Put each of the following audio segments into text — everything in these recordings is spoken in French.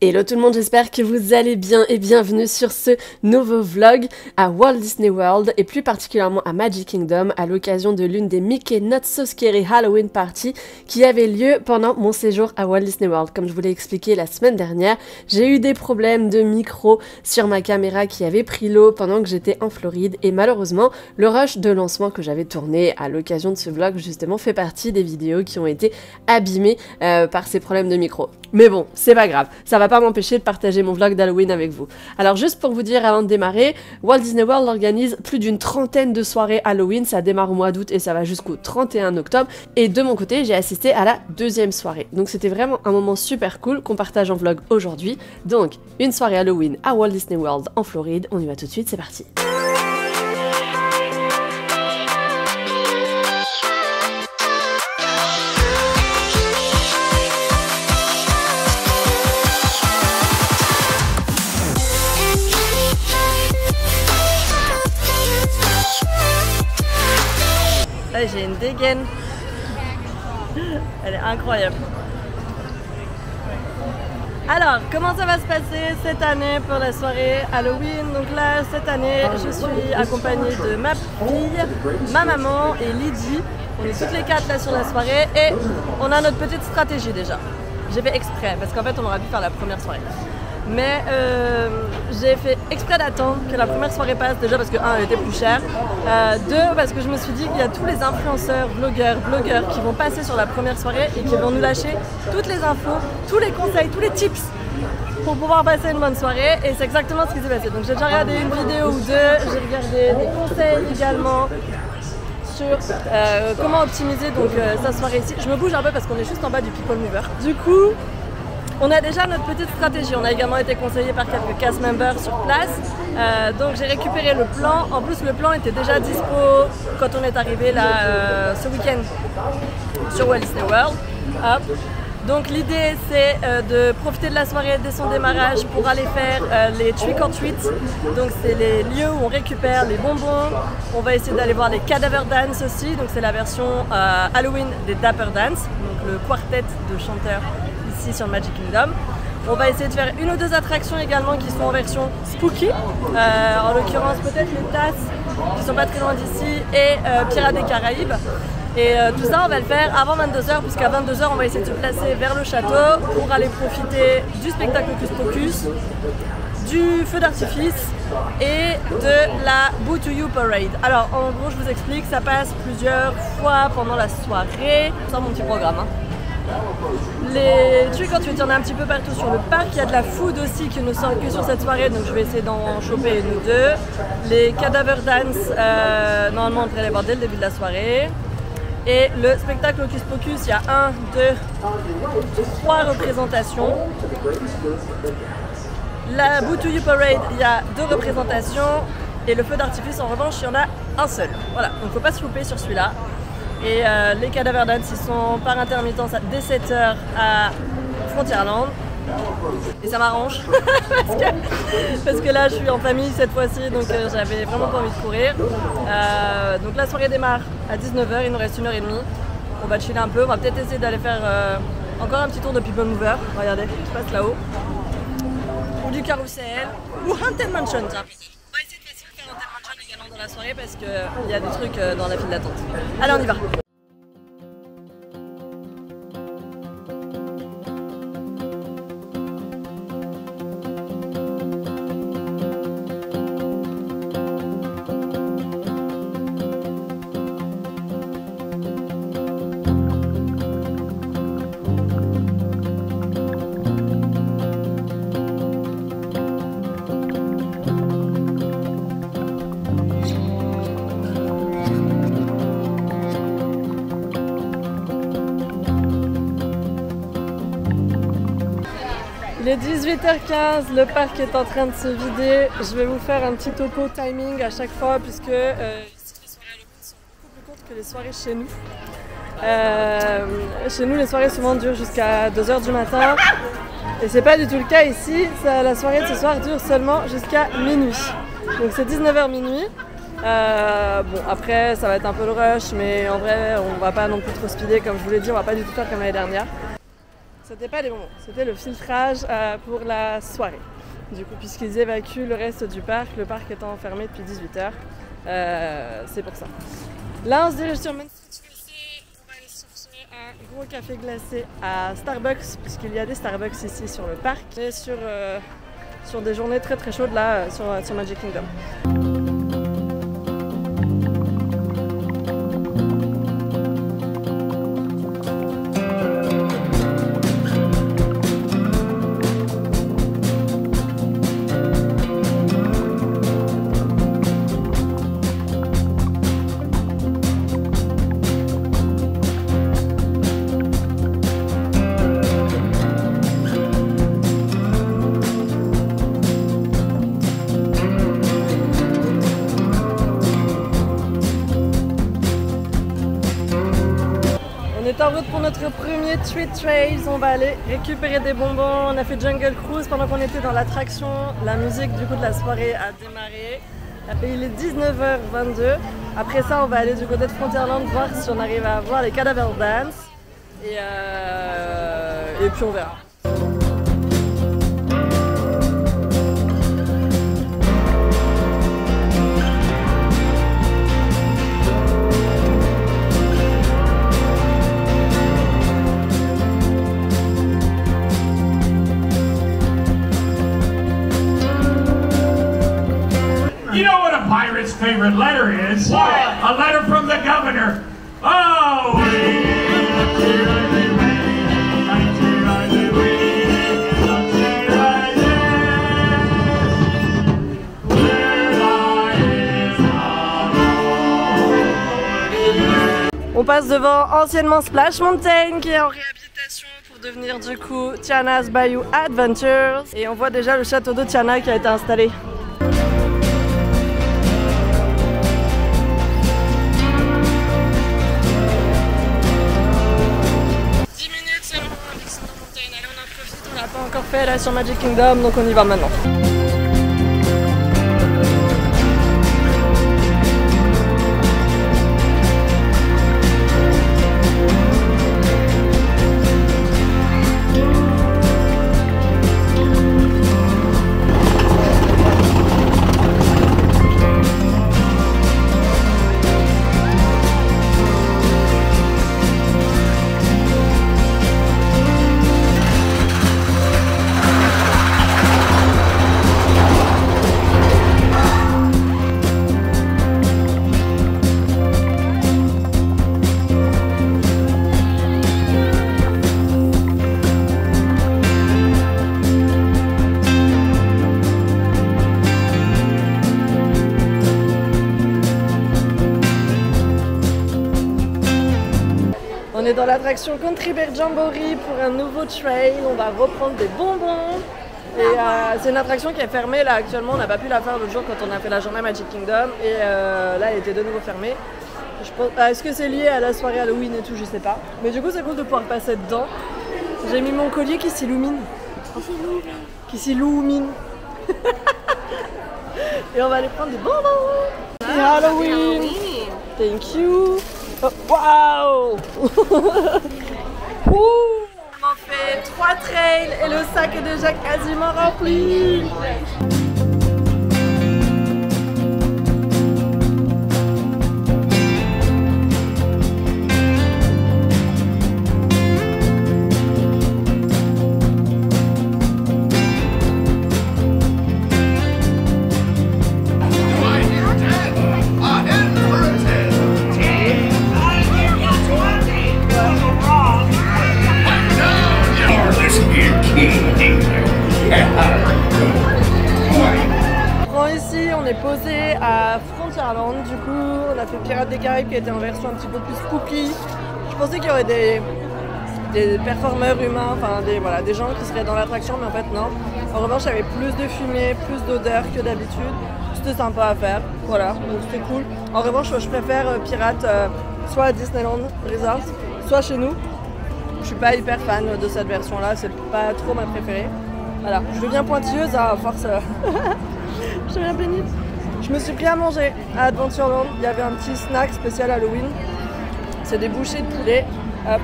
Hello tout le monde, j'espère que vous allez bien et bienvenue sur ce nouveau vlog à Walt Disney World et plus particulièrement à Magic Kingdom à l'occasion de l'une des Mickey Not So Scary Halloween Party qui avait lieu pendant mon séjour à Walt Disney World. Comme je vous l'ai expliqué la semaine dernière, j'ai eu des problèmes de micro sur ma caméra qui avait pris l'eau pendant que j'étais en Floride et malheureusement le rush de lancement que j'avais tourné à l'occasion de ce vlog justement fait partie des vidéos qui ont été abîmées par ces problèmes de micro. Mais bon, c'est pas grave, ça va pas m'empêcher de partager mon vlog d'Halloween avec vous. Alors juste pour vous dire avant de démarrer, Walt Disney World organise plus d'une trentaine de soirées Halloween, ça démarre au mois d'août et ça va jusqu'au 31 octobre. Et de mon côté, j'ai assisté à la deuxième soirée. Donc c'était vraiment un moment super cool qu'on partage en vlog aujourd'hui. Donc, une soirée Halloween à Walt Disney World en Floride, on y va tout de suite, c'est parti. J'ai une dégaine, elle est incroyable. Alors, comment ça va se passer cette année pour la soirée Halloween? Donc là, cette année, je suis accompagnée de ma fille, ma maman et Lydie. On est toutes les quatre là sur la soirée et on a notre petite stratégie déjà. J'ai fait exprès parce qu'en fait, on aurait pu faire la première soirée. Mais j'ai fait exprès d'attendre que la première soirée passe, déjà parce que 1, elle était plus chère, 2, parce que je me suis dit qu'il y a tous les influenceurs, blogueurs qui vont passer sur la première soirée et qui vont nous lâcher toutes les infos, tous les conseils, tous les tips pour pouvoir passer une bonne soirée et c'est exactement ce qui s'est passé. Donc j'ai déjà regardé une vidéo ou deux, j'ai regardé des conseils également sur comment optimiser donc, sa soirée ici. Je me bouge un peu parce qu'on est juste en bas du People Mover. Du coup, on a déjà notre petite stratégie, on a également été conseillé par quelques cast members sur place, donc j'ai récupéré le plan. En plus le plan était déjà dispo quand on est arrivé là ce week-end sur Walt Disney World. Hop. Donc l'idée c'est de profiter de la soirée dès son démarrage pour aller faire les trick or treat, donc c'est les lieux où on récupère les bonbons. On va essayer d'aller voir les Cadaver Dance aussi, donc c'est la version Halloween des Dapper Dance, donc le quartet de chanteurs ici sur Magic Kingdom. On va essayer de faire une ou deux attractions également qui sont en version spooky, en l'occurrence peut-être les tasses qui sont pas très loin d'ici et Pirates des Caraïbes. Et tout ça on va le faire avant 22h puisqu'à 22h on va essayer de se placer vers le château pour aller profiter du spectacle Hocus Pocus, du feu d'artifice et de la Boo to You Parade. Alors en gros je vous explique, ça passe plusieurs fois pendant la soirée, c'est mon petit programme. Les trucs quand il y en a un petit peu partout sur le parc, il y a de la food aussi qui ne sort que sur cette soirée, donc je vais essayer d'en choper une ou deux. Les Cadaver Dance, normalement on devrait les voir dès le début de la soirée. Et le spectacle Hocus Pocus, il y a 1, 2, 3 représentations. La Boo to You Parade, il y a 2 représentations. Et le feu d'artifice en revanche, il y en a un seul. Voilà, donc il ne faut pas se louper sur celui-là. Et les Cadaver Dance, ils sont par intermittence dès 7h à Frontierland. Et ça m'arrange parce que là je suis en famille cette fois-ci, donc j'avais vraiment pas envie de courir. Donc la soirée démarre à 19h, il nous reste 1h30. On va chiller un peu, on va peut-être essayer d'aller faire encore un petit tour de People Mover. Regardez, je passe là-haut. Ou du carrousel, ou Haunted Mansion. Tiens. On va essayer de faire Haunted Mansion également dans la soirée parce qu'il y a des trucs dans la file d'attente. Allez, on y va. Il est 18h15, le parc est en train de se vider. Je vais vous faire un petit topo timing à chaque fois puisque ici les soirées Halloween sont beaucoup plus courtes que les soirées chez nous. Chez nous les soirées souvent durent jusqu'à 2h du matin et c'est pas du tout le cas ici. La soirée de ce soir dure seulement jusqu'à minuit. Donc c'est 19h minuit. Bon après ça va être un peu le rush mais en vrai on va pas non plus trop speeder comme je vous l'ai dit, on va pas du tout faire comme l'année dernière. c'était pas des bonbons, c'était le filtrage pour la soirée. Du coup, puisqu'ils évacuent le reste du parc étant fermé depuis 18h, c'est pour ça. Là, on se dirige sur Main Street USA, on va aller chercher un gros café glacé à Starbucks, puisqu'il y a des Starbucks ici sur le parc, et sur des journées très très chaudes là, sur Magic Kingdom. En route pour notre premier Treat Trails, on va aller récupérer des bonbons. On a fait Jungle Cruise pendant qu'on était dans l'attraction. La musique du coup de la soirée a démarré. Il est 19h22. Après ça, on va aller du côté de Frontierland voir si on arrive à voir les Cadaver Dance. Et puis on verra. You know what a pirate's favorite letter is? What? A letter from the governor. Oh! On passe devant anciennement Splash Mountain qui est en réhabilitation pour devenir du coup Tiana's Bayou Adventures. Et on voit déjà le château de Tiana qui a été installé. On l'a pas encore fait là sur Magic Kingdom, donc on y va maintenant. On est dans l'attraction Country Bear Jamboree pour un nouveau trail. On va reprendre des bonbons. Et c'est une attraction qui est fermée là actuellement. On n'a pas pu la faire l'autre jour quand on a fait la journée Magic Kingdom. Et là, elle était de nouveau fermée. Est-ce que c'est lié à la soirée Halloween et tout? Je sais pas. Mais du coup, c'est cool de pouvoir passer dedans. J'ai mis mon collier qui s'illumine. Qui s'illumine. Et on va aller prendre des bonbons. C'est Halloween. Thank you. Oh, wow. On en fait 3 trails et le sac est déjà quasiment rempli. On est posé à Frontierland, du coup on a fait Pirates des Caraïbes qui était en version un petit peu plus spooky. Je pensais qu'il y aurait des performeurs humains, enfin des gens qui seraient dans l'attraction, mais en fait non. En revanche il y avait plus de fumée, plus d'odeur que d'habitude. C'était sympa à faire, voilà, donc c'était cool. En revanche je préfère Pirates soit à Disneyland Resort, soit chez nous. Je suis pas hyper fan de cette version là, c'est pas trop ma préférée. Voilà, je deviens pointilleuse à force. Je deviens pénible. Je me suis pris à manger à Adventureland. Il y avait un petit snack spécial Halloween. C'est des bouchées de poulet. Hop.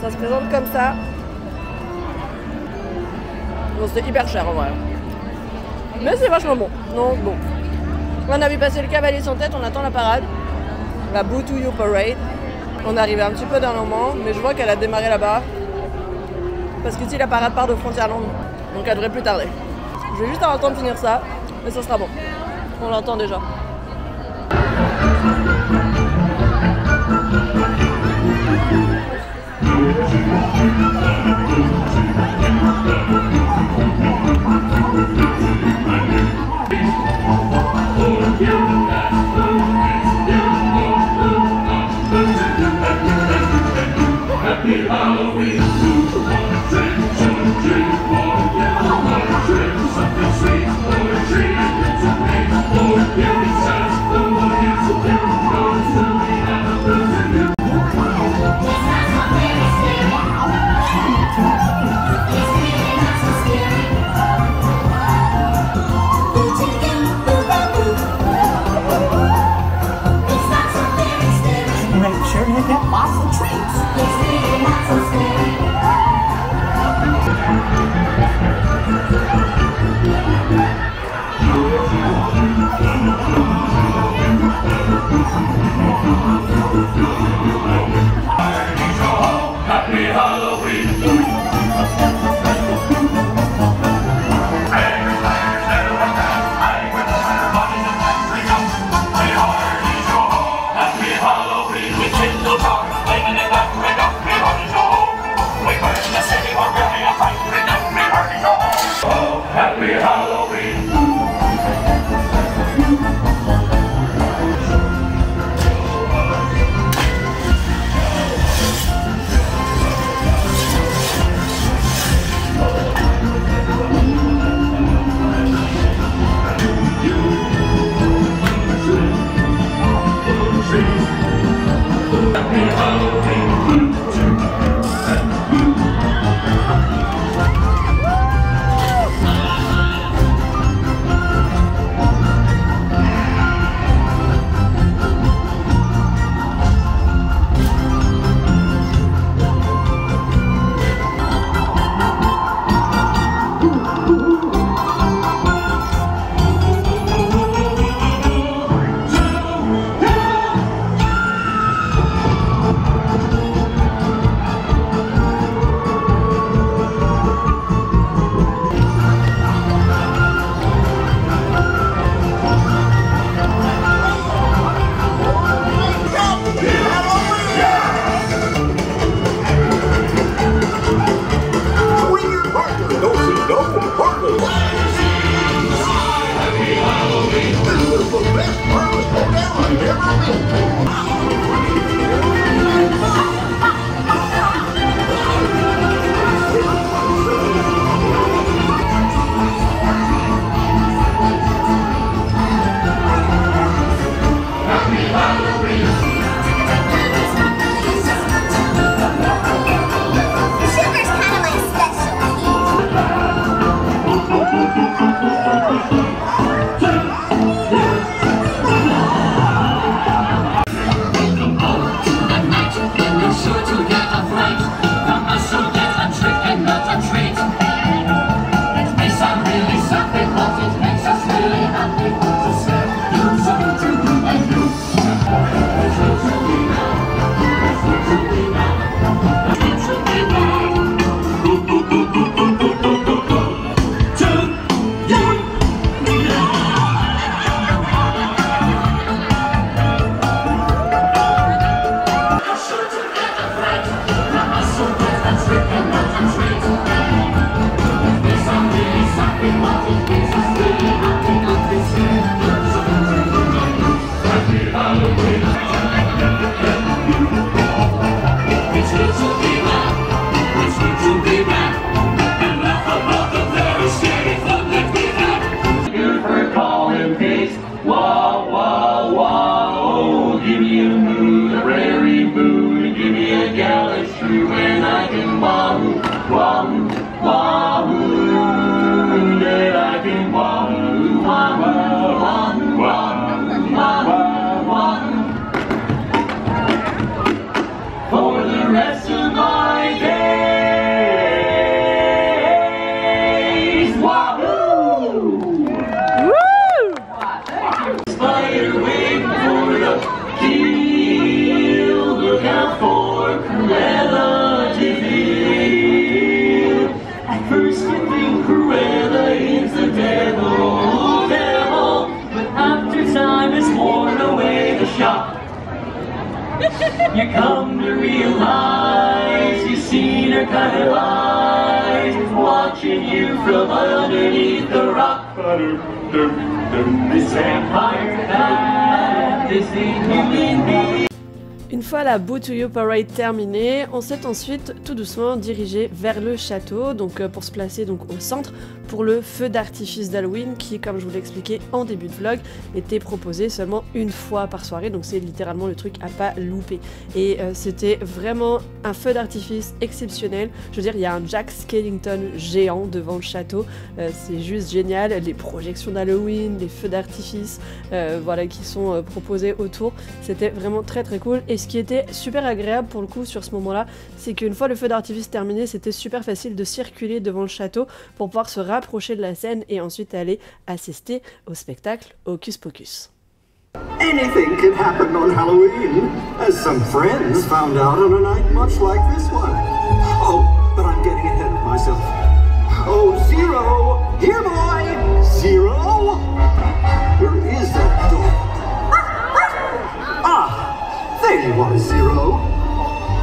Ça se présente comme ça. Bon, c'était hyper cher en vrai. Mais c'est vachement bon. Donc bon. On a vu passer le cavalier sans tête, on attend la parade. La Boo to You Parade. On est arrivé un petit peu dernièrement, mais je vois qu'elle a démarré là-bas. Parce qu'ici la parade part de Frontierland. Donc elle devrait plus tarder. Je vais juste avoir le temps de finir ça, mais ça sera bon. On l'entend déjà. First you think Cruella is the devil, devil, but after time has worn away the shock, you come to realize you've seen her kind of eyes watching you from underneath the rock. This vampire had this inhuman being. Une fois la Boo to You Parade terminée, on s'est ensuite tout doucement dirigé vers le château, donc pour se placer donc au centre pour le feu d'artifice d'Halloween qui, comme je vous l'ai expliqué en début de vlog, était proposé seulement une fois par soirée, donc c'est littéralement le truc à pas louper. Et c'était vraiment un feu d'artifice exceptionnel. Je veux dire, il y a un Jack Skellington géant devant le château, c'est juste génial. Les projections d'Halloween, les feux d'artifice, voilà, qui sont proposés autour, c'était vraiment très très cool. Et ce qui était super agréable pour le coup sur ce moment-là, c'est qu'une fois le feu d'artifice terminé, c'était super facile de circuler devant le château pour pouvoir se rapprocher de la scène et ensuite aller assister au spectacle Hocus Pocus. Anything can happen on Halloween, as some friends found out on a night much like this one. Oh, but I'm getting ahead of myself. Oh, Zero! Here, boy! Zero! Where is that dog? Ah! There you are, Zero.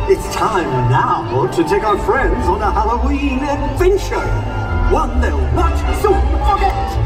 It's time now to take our friends on a Halloween adventure. One they'll not soon forget.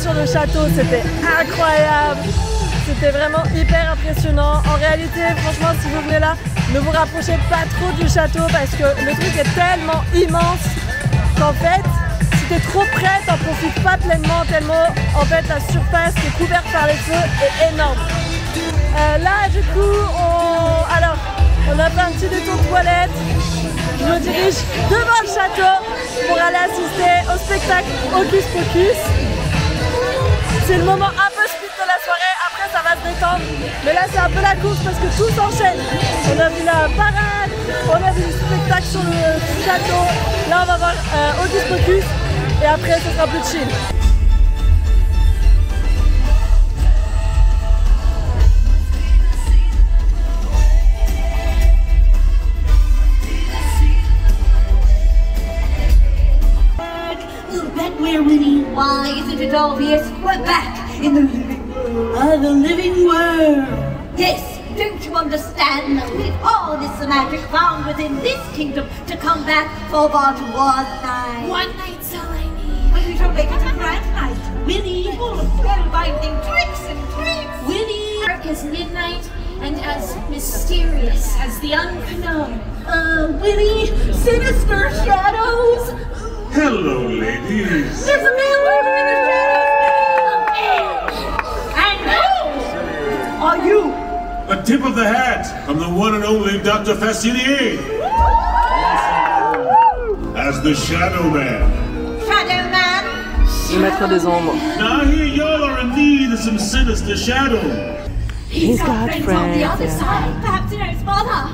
Sur le château, c'était incroyable, c'était vraiment hyper impressionnant. En réalité, franchement, si vous venez là, ne vous rapprochez pas trop du château parce que le truc est tellement immense qu'en fait, si t'es trop près, t'en profites pas pleinement tellement en fait la surface qui est couverte par les feux est énorme. Là, du coup, on a fait un petit détour de toilette. Je me dirige devant le château pour aller assister au spectacle Hocus Pocus. C'est le moment un peu speed de la soirée, après ça va se détendre. Mais là c'est un peu la course parce que tout s'enchaîne. On a vu la parade, on a vu le spectacle sur le château. Là on va voir Hocus Pocus et après ce sera plus chill. Why isn't it obvious? We're back in the living world. Yes, don't you understand? With all this magic found within this kingdom to come back for but one night. One night's all I need. But we shall make it a grand night. Winnie, full of spellbinding tricks and treats. Winnie, dark as midnight and as mysterious as the unknown. Winnie, sinister shadows. Hello, ladies. There's a man lurking in the shadows! And who are you? A tip of the hat. I'm the one and only Dr. Facilier. As the Shadow Man. Shadow Man? Le maître des ombres. Now I hear y'all are in need of some sinister shadow. He's got friends on the other side. Perhaps he knows Mother.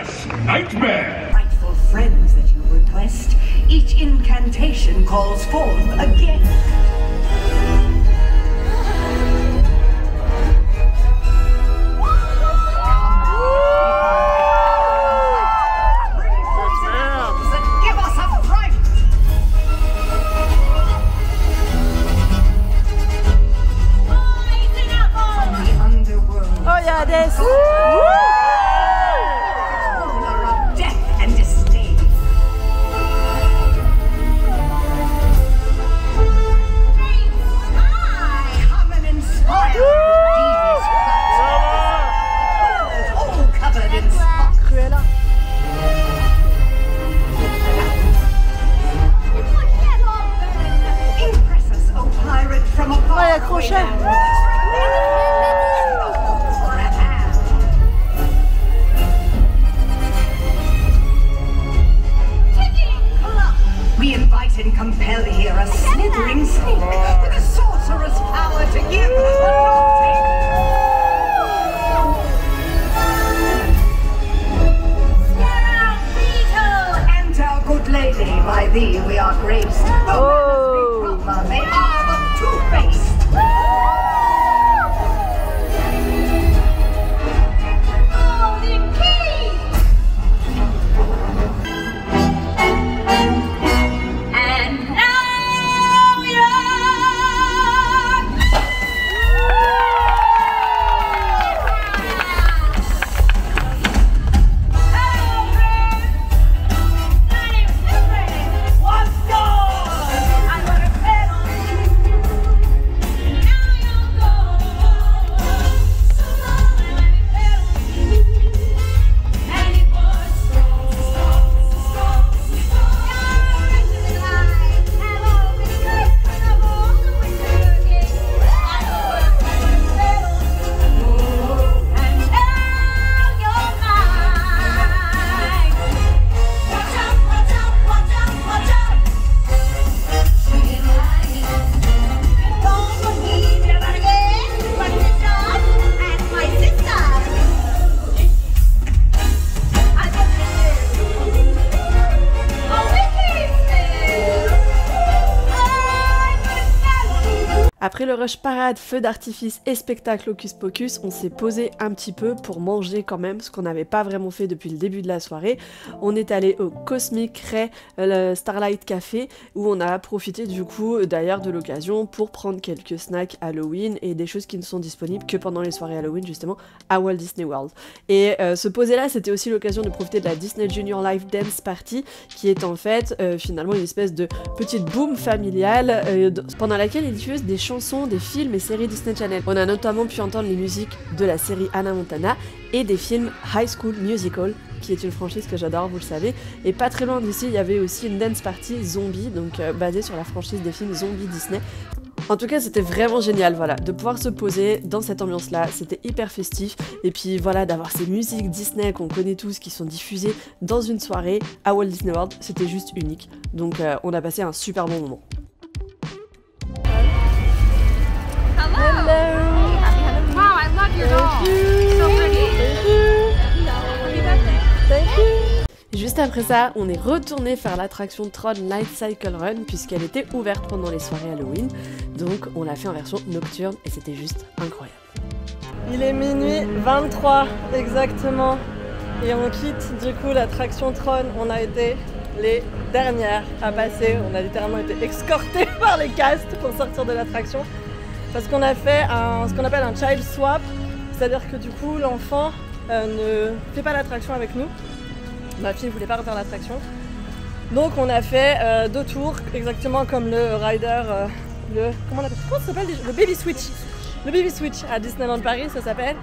Yes, nightmare! Frightful friends that you request. Each incantation calls forth again. We invite and compel here a slithering snake with a sorcerer's power to give but not take. Enter, good lady, by thee we are graced. Though manners be proper, they are but two-faced. Après le rush parade, feu d'artifice et spectacle Hocus Pocus, on s'est posé un petit peu pour manger quand même, ce qu'on n'avait pas vraiment fait depuis le début de la soirée. On est allé au Cosmic Ray, le Starlight Café, où on a profité du coup d'ailleurs de l'occasion pour prendre quelques snacks Halloween et des choses qui ne sont disponibles que pendant les soirées Halloween justement à Walt Disney World. Et se poser là, c'était aussi l'occasion de profiter de la Disney Junior Live Dance Party, qui est en fait finalement une espèce de petite boom familiale pendant laquelle ils diffusent des chansons, des films et séries Disney Channel. On a notamment pu entendre les musiques de la série Hannah Montana et des films High School Musical, qui est une franchise que j'adore, vous le savez. Et pas très loin d'ici, il y avait aussi une dance party zombie, donc basée sur la franchise des films zombies Disney. En tout cas, c'était vraiment génial, voilà, de pouvoir se poser dans cette ambiance-là, c'était hyper festif, et puis voilà, d'avoir ces musiques Disney qu'on connaît tous, qui sont diffusées dans une soirée à Walt Disney World, c'était juste unique. Donc on a passé un super bon moment. Hello. Wow, I love your doll. So pretty. Happy birthday. Thank you. Juste après ça, on est retourné faire l'attraction Tron Light Cycle Run puisqu'elle était ouverte pendant les soirées Halloween. Donc on l'a fait en version nocturne et c'était juste incroyable. Il est minuit 23 exactement et on quitte du coup l'attraction Tron. On a été les dernières à passer. On a littéralement été escortés par les castes pour sortir de l'attraction. Parce qu'on a fait ce qu'on appelle un child swap, c'est-à-dire que du coup l'enfant ne fait pas l'attraction avec nous. Ma fille ne voulait pas refaire l'attraction. Donc on a fait 2 tours, exactement comme le rider, comment ça s'appelle déjà ? Le Baby Switch. Le Baby Switch à Disneyland Paris, ça s'appelle.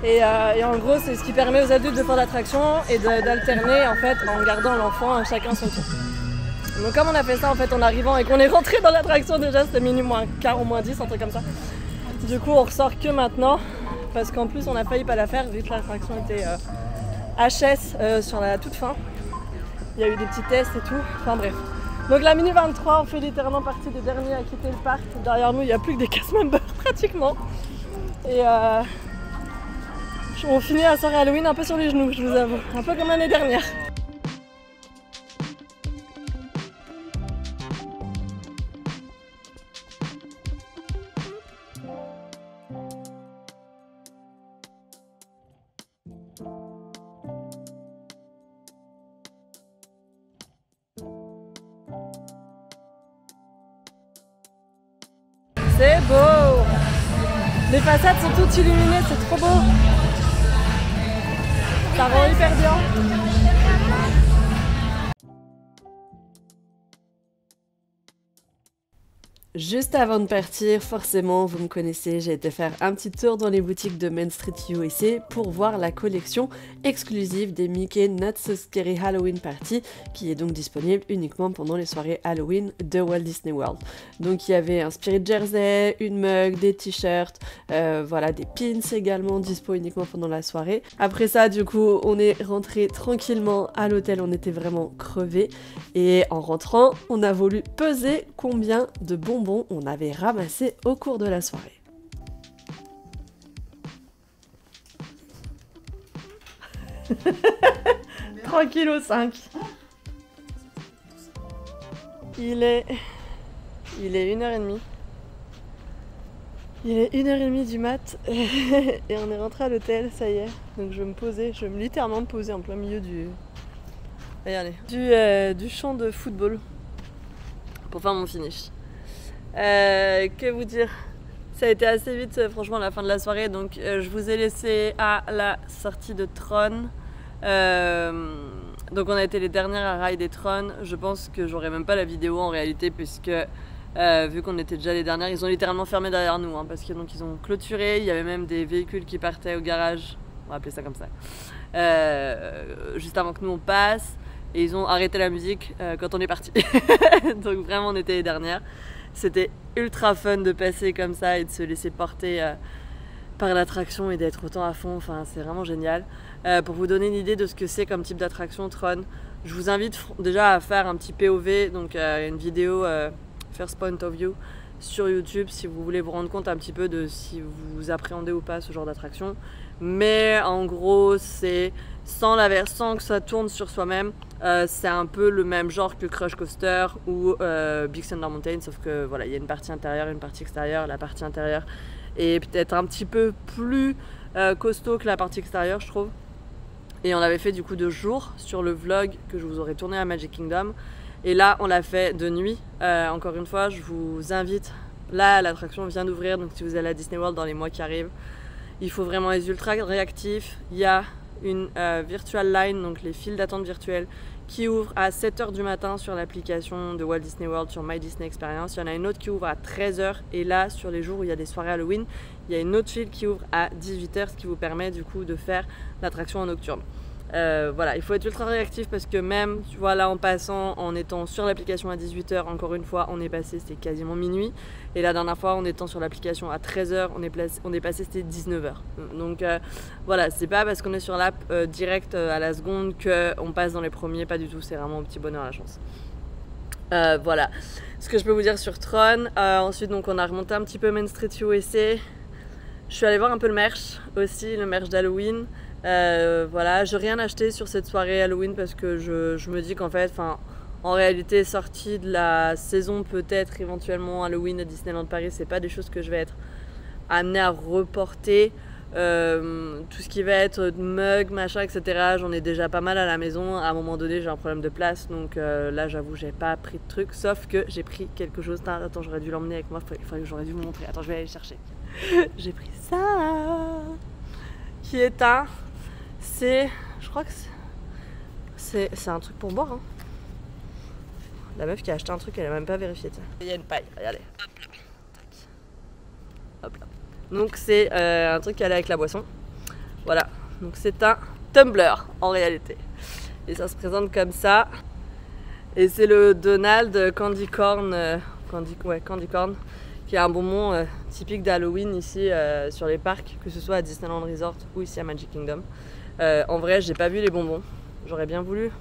Et en gros, c'est ce qui permet aux adultes de faire l'attraction et d'alterner en fait en gardant l'enfant chacun son tour. Donc comme on a fait ça en fait en arrivant et qu'on est rentré dans l'attraction déjà, c'était minuit moins quart ou moins 10, un truc comme ça. Du coup on ressort que maintenant parce qu'en plus on a failli pas la faire vu que l'attraction était HS sur la toute fin. Il y a eu des petits tests et tout, enfin bref. Donc la minuit 23, on fait littéralement partie des derniers à quitter le parc. Derrière nous il n'y a plus que des cast members pratiquement. Et On finit la soirée Halloween un peu sur les genoux, je vous avoue. Un peu comme l'année dernière. C'est beau! Les façades sont toutes illuminées, c'est trop beau! Ça rend hyper bien! Juste avant de partir, forcément, vous me connaissez, j'ai été faire un petit tour dans les boutiques de Main Street USA pour voir la collection exclusive des Mickey Not So Scary Halloween Party, qui est donc disponible uniquement pendant les soirées Halloween de Walt Disney World. Donc il y avait un Spirit Jersey, une mug, des t-shirts, voilà, des pins également dispo uniquement pendant la soirée. Après ça, du coup, on est rentré tranquillement à l'hôtel, on était vraiment crevés. Et en rentrant, on a voulu peser combien de bonbons on avait ramassé au cours de la soirée. Tranquillo 5. Il est 1h30. Il est 1h30 du mat et on est rentré à l'hôtel, ça y est. Donc je vais me poser, je vais littéralement me poser en plein milieu du champ de football pour faire mon finish. Que vous dire? Ça a été assez vite, franchement, à la fin de la soirée. Donc, je vous ai laissé à la sortie de Tron. Donc, on a été les dernières à Ride des Tron. Je pense que j'aurai même pas la vidéo en réalité, puisque vu qu'on était déjà les dernières, ils ont littéralement fermé derrière nous, hein, parce que donc ils ont clôturé. Il y avait même des véhicules qui partaient au garage, on va appeler ça comme ça, juste avant que nous on passe. Et ils ont arrêté la musique quand on est parti. Donc vraiment, on était les dernières. C'était ultra fun de passer comme ça et de se laisser porter par l'attraction et d'être autant à fond. Enfin, c'est vraiment génial. Pour vous donner une idée de ce que c'est comme type d'attraction Tron, je vous invite déjà à faire un petit POV, donc une vidéo First Point of View sur YouTube si vous voulez vous rendre compte un petit peu de si vous appréhendez ou pas ce genre d'attraction. Mais en gros, c'est sans que ça tourne sur soi-même. C'est un peu le même genre que Crush Coaster ou Big Thunder Mountain, sauf que voilà, il y a une partie intérieure, une partie extérieure. La partie intérieure est peut-être un petit peu plus costaud que la partie extérieure, je trouve. Et on l'avait fait du coup de jour sur le vlog que je vous aurais tourné à Magic Kingdom. Et là, on l'a fait de nuit. Encore une fois, je vous invite. Là, l'attraction vient d'ouvrir, donc si vous allez à Disney World dans les mois qui arrivent, il faut vraiment être ultra réactif. Il y a une virtual line, donc les files d'attente virtuelles, qui ouvre à 7h du matin sur l'application de Walt Disney World sur My Disney Experience. Il y en a une autre qui ouvre à 13h, et là, sur les jours où il y a des soirées Halloween, il y a une autre file qui ouvre à 18h, ce qui vous permet du coup de faire l'attraction en nocturne. Voilà, il faut être ultra réactif parce que même, tu vois, là en passant, en étant sur l'application à 18h, encore une fois, on est passé, c'était quasiment minuit. Et la dernière fois, en étant sur l'application à 13h, on est passé, c'était 19h. Donc voilà, c'est pas parce qu'on est sur l'app direct à la seconde qu'on passe dans les premiers, pas du tout, c'est vraiment un petit bonheur à la chance. Voilà, ce que je peux vous dire sur Tron. Ensuite, donc, on a remonté un petit peu Main Street USA. Je suis allée voir un peu le merch aussi, le merch d'Halloween. Voilà, j'ai rien acheté sur cette soirée Halloween parce que je me dis qu'en fait, en réalité, sortie de la saison peut-être éventuellement Halloween à Disneyland Paris, c'est pas des choses que je vais être amenée à reporter. Tout ce qui va être mug, machin, etc. J'en ai déjà pas mal à la maison. À un moment donné, j'ai un problème de place, donc là, j'avoue, j'ai pas pris de trucs. Sauf que j'ai pris quelque chose. Attends, j'aurais dû l'emmener avec moi. J'aurais dû vous montrer. Attends, je vais aller le chercher. J'ai pris ça, qui est je crois que c'est un truc pour boire. Hein. La meuf qui a acheté un truc, elle a même pas vérifié. Il y a une paille. Regardez. Hop là. Donc c'est un truc qui allait avec la boisson. Voilà, donc c'est un tumbler en réalité. Et ça se présente comme ça. Et c'est le Donald Candy Corn, Candy Corn, qui est un bonbon typique d'Halloween ici sur les parcs, que ce soit à Disneyland Resort ou ici à Magic Kingdom. En vrai, j'ai pas vu les bonbons. J'aurais bien voulu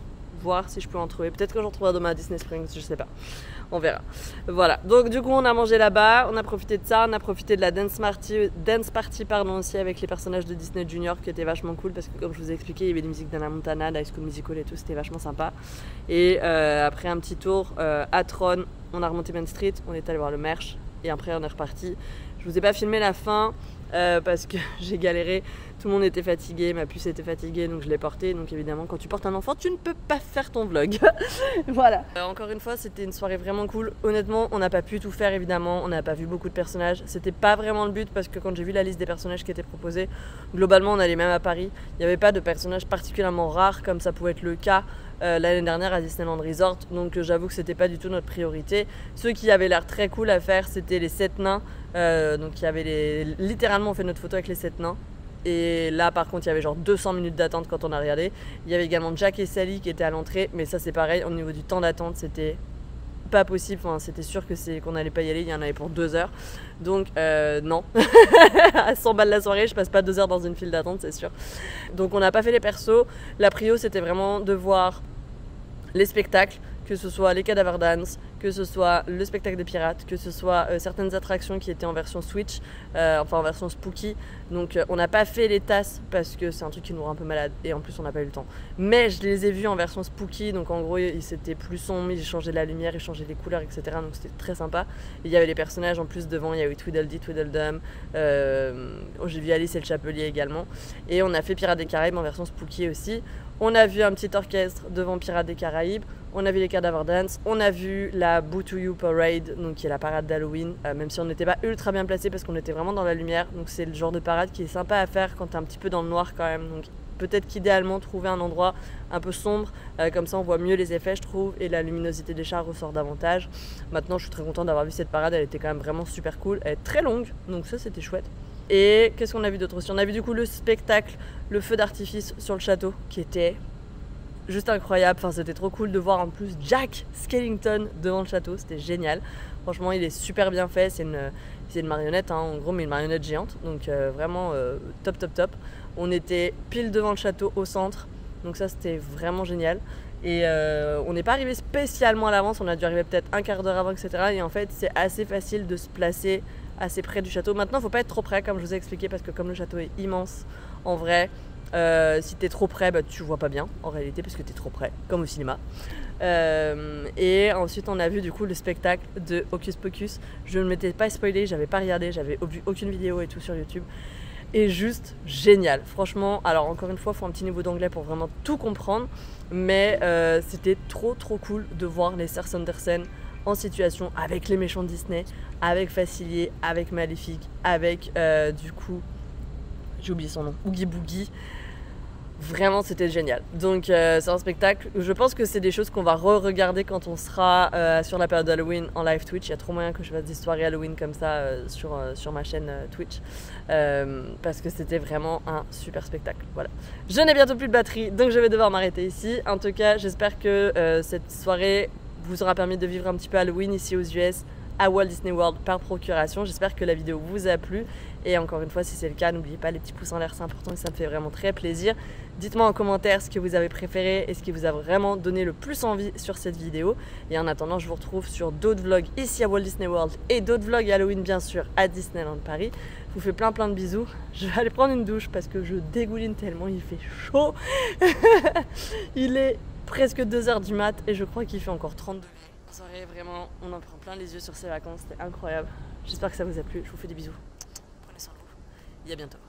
voir si je peux en trouver. Peut-être que j'en trouverai demain à Disney Springs, je sais pas. On verra. Voilà, donc du coup on a mangé là-bas, on a profité de ça, on a profité de la dance party pardon, aussi avec les personnages de Disney Junior qui était vachement cool parce que comme je vous ai expliqué, il y avait des musiques d'Hannah Montana, d'High School Musical et tout, c'était vachement sympa. Et après un petit tour à Tron, on a remonté Main Street, on est allé voir le merch et après on est reparti. Je vous ai pas filmé la fin parce que j'ai galéré. Tout le monde était fatigué, ma puce était fatiguée donc je l'ai porté. Donc évidemment quand tu portes un enfant tu ne peux pas faire ton vlog. Voilà. Encore une fois c'était une soirée vraiment cool. Honnêtement on n'a pas pu tout faire évidemment, on n'a pas vu beaucoup de personnages. C'était pas vraiment le but parce que quand j'ai vu la liste des personnages qui étaient proposés, globalement on allait même à Paris. Il n'y avait pas de personnages particulièrement rares comme ça pouvait être le cas l'année dernière à Disneyland Resort. Donc j'avoue que c'était pas du tout notre priorité. Ceux qui avaient l'air très cool à faire c'était les 7 nains. Donc il y avait littéralement on fait notre photo avec les 7 nains. Et là par contre il y avait genre 200 minutes d'attente quand on a regardé. Il y avait également Jack et Sally qui étaient à l'entrée, mais ça c'est pareil, au niveau du temps d'attente c'était pas possible, enfin, c'était sûr que qu'on n'allait pas y aller, il y en avait pour 2 heures. Donc non, à 100 balles la soirée, je passe pas 2 heures dans une file d'attente, c'est sûr. Donc on n'a pas fait les persos, la prio c'était vraiment de voir les spectacles, que ce soit les Cadaver Dance, que ce soit le spectacle des pirates, que ce soit certaines attractions qui étaient en version Switch, enfin en version Spooky. Donc on n'a pas fait les tasses parce que c'est un truc qui nous rend un peu malade et en plus on n'a pas eu le temps. Mais je les ai vus en version Spooky, donc en gros c'était plus sombre, ils changeaient la lumière, ils changeaient les couleurs, etc. Donc c'était très sympa. Et il y avait les personnages en plus devant, il y a eu Tweedledee, Tweedledum, j'ai vu Alice et le Chapelier également. Et on a fait Pirates des Caraïbes en version Spooky aussi. On a vu un petit orchestre devant Pirates des Caraïbes, on a vu les Cadaver Dance, on a vu la Boo to You Parade, donc qui est la parade d'Halloween, même si on n'était pas ultra bien placé parce qu'on était vraiment dans la lumière, donc c'est le genre de parade qui est sympa à faire quand t'es un petit peu dans le noir quand même, donc peut-être qu'idéalement trouver un endroit un peu sombre, comme ça on voit mieux les effets je trouve, et la luminosité des chars ressort davantage. Maintenant je suis très contente d'avoir vu cette parade, elle était quand même vraiment super cool, elle est très longue, donc ça c'était chouette. Et qu'est-ce qu'on a vu d'autre aussi? On a vu du coup le spectacle, le feu d'artifice sur le château, qui était juste incroyable. Enfin, c'était trop cool de voir en plus Jack Skellington devant le château, c'était génial. Franchement, il est super bien fait, c'est une marionnette, hein, en gros, mais une marionnette géante, donc vraiment top, top, top. On était pile devant le château au centre, donc ça c'était vraiment génial. Et on n'est pas arrivé spécialement à l'avance, on a dû arriver peut-être un quart d'heure avant, etc. Et en fait, c'est assez facile de se placer assez près du château. Maintenant, il ne faut pas être trop près, comme je vous ai expliqué, parce que comme le château est immense, en vrai, si tu es trop près, bah, tu vois pas bien, en réalité, parce que tu es trop près, comme au cinéma. Et ensuite, on a vu du coup le spectacle de Hocus Pocus. Je ne m'étais pas spoilé, j'avais pas regardé, j'avais vu aucune vidéo et tout sur YouTube. Et juste génial, franchement. Alors encore une fois, il faut un petit niveau d'anglais pour vraiment tout comprendre, mais c'était trop cool de voir les sœurs Sanderson en situation avec les méchants de Disney, avec Facilier, avec Maléfique, avec du coup, j'ai oublié son nom, Oogie Boogie. Vraiment c'était génial. Donc c'est un spectacle, je pense que c'est des choses qu'on va re-regarder quand on sera sur la période d'Halloween en live Twitch. Il y a trop moyen que je fasse des soirées Halloween comme ça sur ma chaîne Twitch, parce que c'était vraiment un super spectacle. Voilà. Je n'ai bientôt plus de batterie, donc je vais devoir m'arrêter ici. En tout cas, j'espère que cette soirée vous aura permis de vivre un petit peu Halloween ici aux US, à Walt Disney World par procuration. J'espère que la vidéo vous a plu. Et encore une fois, si c'est le cas, n'oubliez pas les petits pouces en l'air, c'est important et ça me fait vraiment très plaisir. Dites-moi en commentaire ce que vous avez préféré et ce qui vous a vraiment donné le plus envie sur cette vidéo. Et en attendant, je vous retrouve sur d'autres vlogs ici à Walt Disney World et d'autres vlogs Halloween bien sûr à Disneyland Paris. Je vous fais plein de bisous. Je vais aller prendre une douche parce que je dégouline tellement, il fait chaud. Il est presque 2 h du mat et je crois qu'il fait encore 30 degrés. Soirée, vraiment, on en prend plein les yeux sur ces vacances, c'était incroyable. J'espère que ça vous a plu, je vous fais des bisous. Prenez soin de vous et à bientôt.